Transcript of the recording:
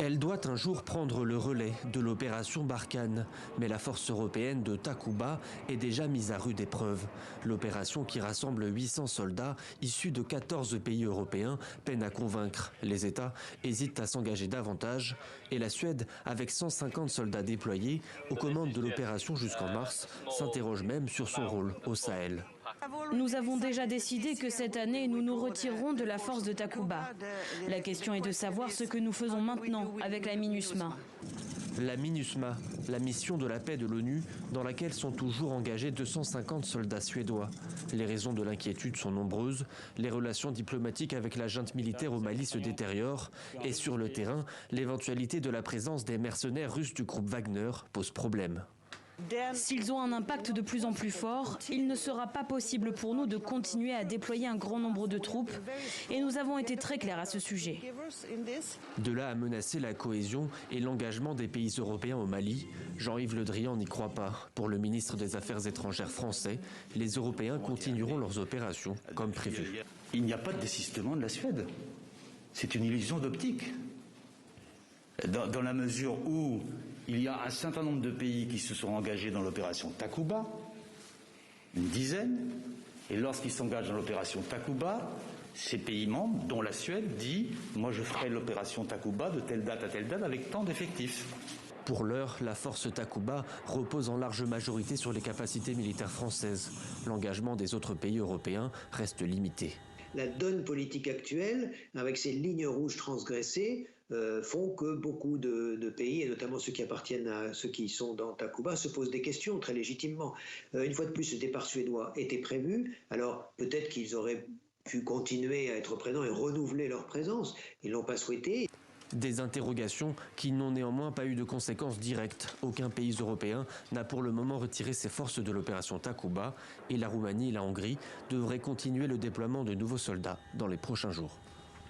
Elle doit un jour prendre le relais de l'opération Barkhane, mais la force européenne de Takuba est déjà mise à rude épreuve. L'opération qui rassemble 800 soldats issus de 14 pays européens peine à convaincre. Les États hésitent à s'engager davantage et la Suède, avec 150 soldats déployés aux commandes de l'opération jusqu'en mars, s'interroge même sur son rôle au Sahel. Nous avons déjà décidé que cette année, nous nous retirerons de la force de Takuba. La question est de savoir ce que nous faisons maintenant avec la MINUSMA. La MINUSMA, la mission de la paix de l'ONU, dans laquelle sont toujours engagés 250 soldats suédois. Les raisons de l'inquiétude sont nombreuses. Les relations diplomatiques avec la junte militaire au Mali se détériorent. Et sur le terrain, l'éventualité de la présence des mercenaires russes du groupe Wagner pose problème. S'ils ont un impact de plus en plus fort, il ne sera pas possible pour nous de continuer à déployer un grand nombre de troupes et nous avons été très clairs à ce sujet. De là à menacer la cohésion et l'engagement des pays européens au Mali, Jean-Yves Le Drian n'y croit pas. Pour le ministre des Affaires étrangères français, les Européens continueront leurs opérations comme prévu. Il n'y a pas de désistement de la Suède. C'est une illusion d'optique. Dans la mesure où il y a un certain nombre de pays qui se sont engagés dans l'opération Takuba, une dizaine, et lorsqu'ils s'engagent dans l'opération Takuba, ces pays membres, dont la Suède, dit « moi je ferai l'opération Takuba de telle date à telle date avec tant d'effectifs ». Pour l'heure, la force Takuba repose en large majorité sur les capacités militaires françaises. L'engagement des autres pays européens reste limité. La donne politique actuelle, avec ces lignes rouges transgressées, font que beaucoup de pays, et notamment ceux qui appartiennent à ceux qui sont dans Takuba, se posent des questions très légitimement. Une fois de plus, le départ suédois était prévu, alors peut-être qu'ils auraient pu continuer à être présents et renouveler leur présence. Ils ne l'ont pas souhaité. Des interrogations qui n'ont néanmoins pas eu de conséquences directes. Aucun pays européen n'a pour le moment retiré ses forces de l'opération Takuba et la Roumanie et la Hongrie devraient continuer le déploiement de nouveaux soldats dans les prochains jours.